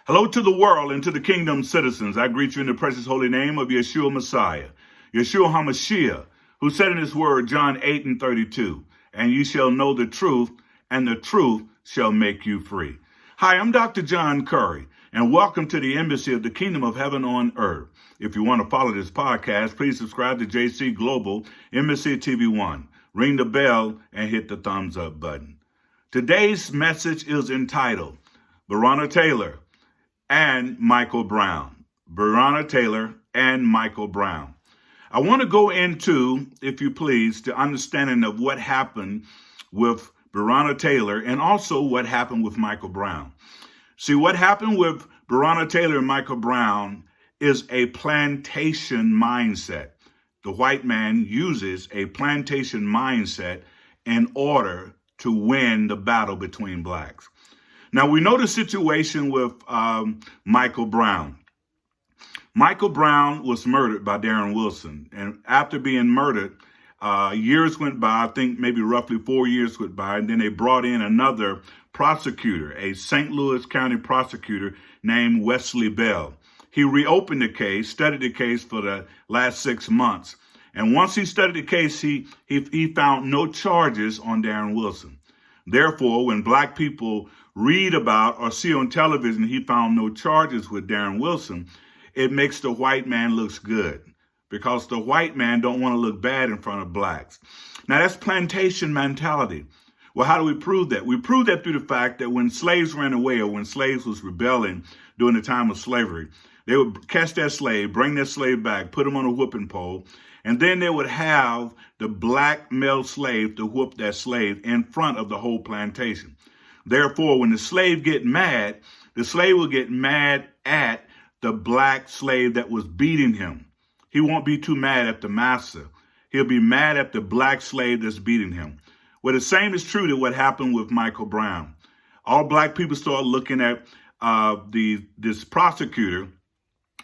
Hello to the world and to the kingdom citizens. I greet you in the precious holy name of Yeshua Messiah, Yeshua HaMashiach, who said in his word, John 8:32, and you shall know the truth, and the truth shall make you free. Hi, I'm Dr. John Curry, and welcome to the embassy of the kingdom of heaven on earth. If you want to follow this podcast, please subscribe to JC Global, Embassy TV1. Ring the bell and hit the thumbs up button. Today's message is entitled, Breonna Taylor and Michael Brown. Breonna Taylor and Michael Brown. I want to go into, if you please, the understanding of what happened with Breonna Taylor and also what happened with Michael Brown. See, what happened with Breonna Taylor and Michael Brown is a plantation mindset. The white man uses a plantation mindset in order to win the battle between blacks. Now, we know the situation with Michael Brown. Michael Brown was murdered by Darren Wilson. And after being murdered, years went by, I think maybe roughly 4 years went by, and then they brought in another prosecutor, a St. Louis County prosecutor named Wesley Bell. He reopened the case, studied the case for the last 6 months. And once he studied the case, he found no charges on Darren Wilson. Therefore, when black people read about or see on television he found no charges with Darren Wilson, it makes the white man looks good because the white man don't want to look bad in front of blacks. Now, that's plantation mentality. Well, how do we prove that? We prove that through the fact that when slaves ran away or when slaves was rebelling during the time of slavery, they would catch that slave, bring that slave back, put him on a whooping pole, and then they would have the black male slave to whoop that slave in front of the whole plantation. Therefore, when the slave get mad, the slave will get mad at the black slave that was beating him. He won't be too mad at the master. He'll be mad at the black slave that's beating him. Well, the same is true to what happened with Michael Brown. All black people start looking at this prosecutor,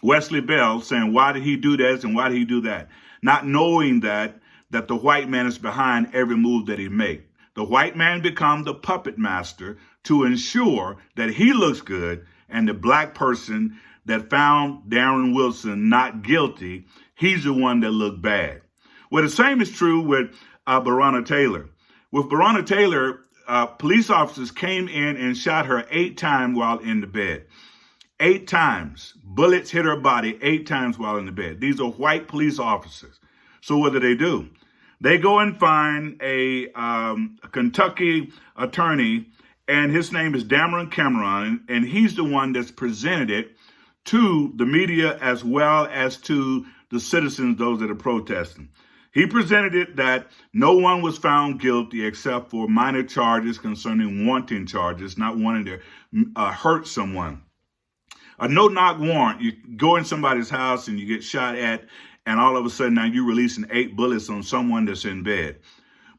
Wesley Bell, saying, why did he do this and why did he do that? Not knowing that the white man is behind every move that he makes. The white man becomes the puppet master to ensure that he looks good, and the black person that found Darren Wilson not guilty, he's the one that looked bad. Well, the same is true with Breonna Taylor. With Breonna Taylor, police officers came in and shot her 8 times while in the bed. 8 times. Bullets hit her body 8 times while in the bed. These are white police officers. So what do? They go and find a Kentucky attorney, and his name is Dameron Cameron, and he's the one that's presented it to the media as well as to the citizens, those that are protesting. He presented it that no one was found guilty except for minor charges concerning wanton charges, not wanting to hurt someone. A no-knock warrant, you go in somebody's house and you get shot at, and all of a sudden now you're releasing 8 bullets on someone that's in bed.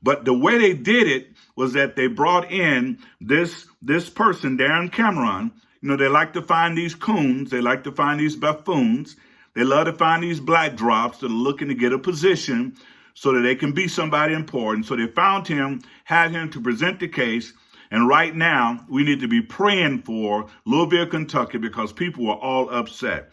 But the way they did it was that they brought in this person, Darren Cameron. You know, they like to find these coons. They like to find these buffoons. They love to find these black drops that are looking to get a position so that they can be somebody important. So they found him, had him to present the case. And right now, we need to be praying for Louisville, Kentucky, because people are all upset.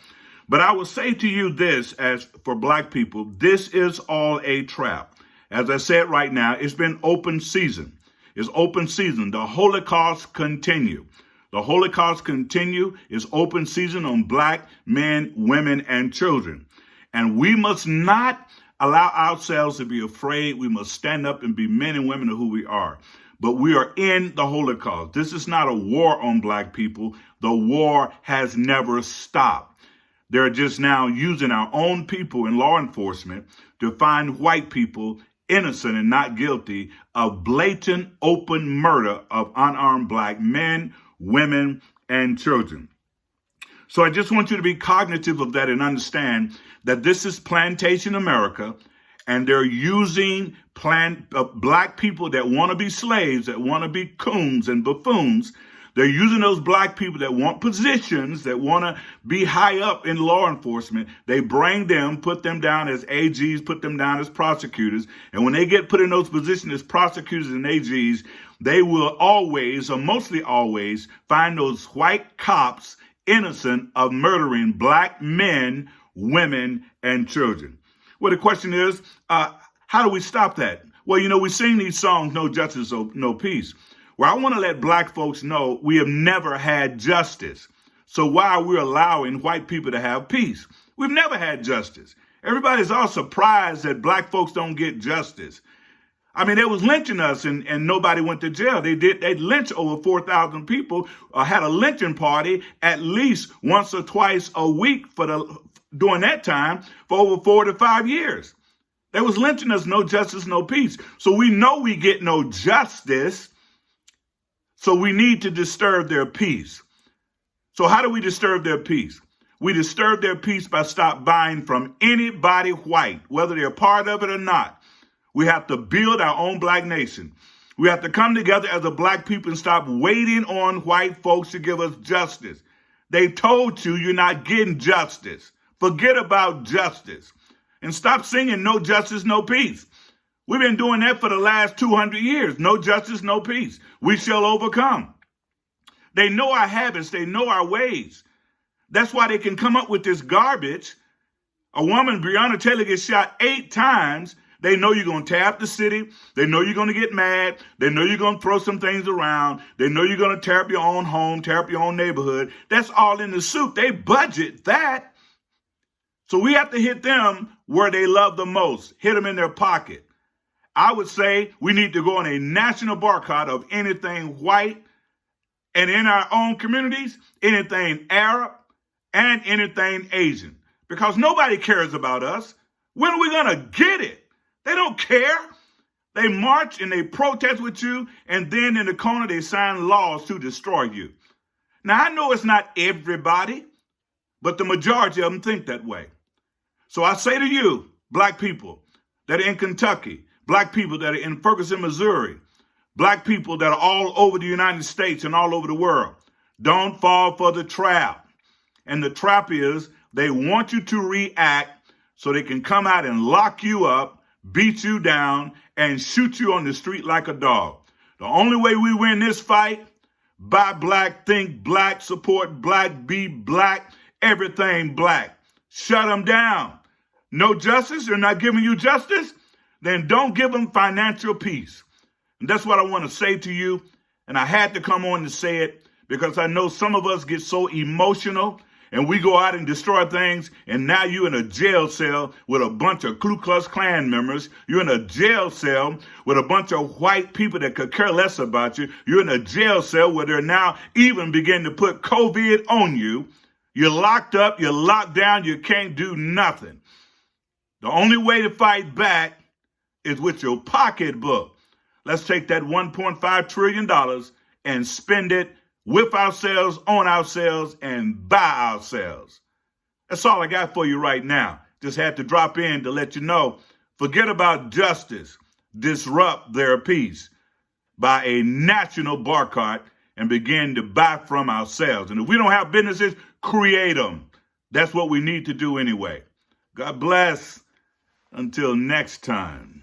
But I will say to you this, as for black people, this is all a trap. As I said right now, it's been open season. It's open season. The Holocaust continue. The Holocaust continue. It's open season on black men, women, and children. And we must not allow ourselves to be afraid. We must stand up and be men and women of who we are. But we are in the Holocaust. This is not a war on black people. The war has never stopped. They're just now using our own people in law enforcement to find white people innocent and not guilty of blatant open murder of unarmed black men, women, and children. So I just want you to be cognitive of that and understand that this is plantation America, and they're using black people that want to be slaves, that want to be coons and buffoons. They're using those black people that want positions, that want to be high up in law enforcement. They bring them, put them down as AGs, put them down as prosecutors. And when they get put in those positions as prosecutors and AGs, they will always, or mostly always, find those white cops innocent of murdering black men, women, and children. Well, the question is, how do we stop that? Well, we sing these songs, no justice, no peace. Well, I want to let black folks know we have never had justice. So why are we allowing white people to have peace? We've never had justice. Everybody's all surprised that black folks don't get justice. I mean, they was lynching us and nobody went to jail. They lynched over 4,000 people, had a lynching party at least once or twice a week during that time for over 4 to 5 years. They was lynching us, no justice, no peace. So we know we get no justice. So we need to disturb their peace. So how do we disturb their peace? We disturb their peace by stop buying from anybody white, whether they're part of it or not. We have to build our own black nation. We have to come together as a black people and stop waiting on white folks to give us justice. They told you you're not getting justice. Forget about justice. And stop singing no justice, no peace. We've been doing that for the last 200 years. No justice, no peace. We shall overcome. They know our habits. They know our ways. That's why they can come up with this garbage. A woman, Breonna Taylor, gets shot 8 times. They know you're going to tear up the city. They know you're going to get mad. They know you're going to throw some things around. They know you're going to tear up your own home, tear up your own neighborhood. That's all in the soup. They budget that. So we have to hit them where they love the most, hit them in their pocket. I would say we need to go on a national boycott of anything white, and in our own communities, anything Arab and anything Asian, because nobody cares about us. When are we going to get it? They don't care. They march and they protest with you, and then in the corner they sign laws to destroy you. Now, I know it's not everybody, but the majority of them think that way. So I say to you, black people that are in Kentucky, black people that are in Ferguson, Missouri, black people that are all over the United States and all over the world, don't fall for the trap. And the trap is they want you to react so they can come out and lock you up, beat you down, and shoot you on the street like a dog. The only way we win this fight, buy black, think black, support black, be black, everything black. Shut them down. No justice? They're not giving you justice? Then don't give them financial peace. And that's what I want to say to you. And I had to come on to say it because I know some of us get so emotional and we go out and destroy things, and now you're in a jail cell with a bunch of Ku Klux Klan members. You're in a jail cell with a bunch of white people that could care less about you. You're in a jail cell where they're now even beginning to put COVID on you. You're locked up, you're locked down, you can't do nothing. The only way to fight back is with your pocketbook. Let's take that $1.5 trillion and spend it with ourselves, on ourselves, and by ourselves. That's all I got for you right now. Just had to drop in to let you know, forget about justice. Disrupt their peace by a national boycott and begin to buy from ourselves. And if we don't have businesses, create them. That's what we need to do anyway. God bless. Until next time.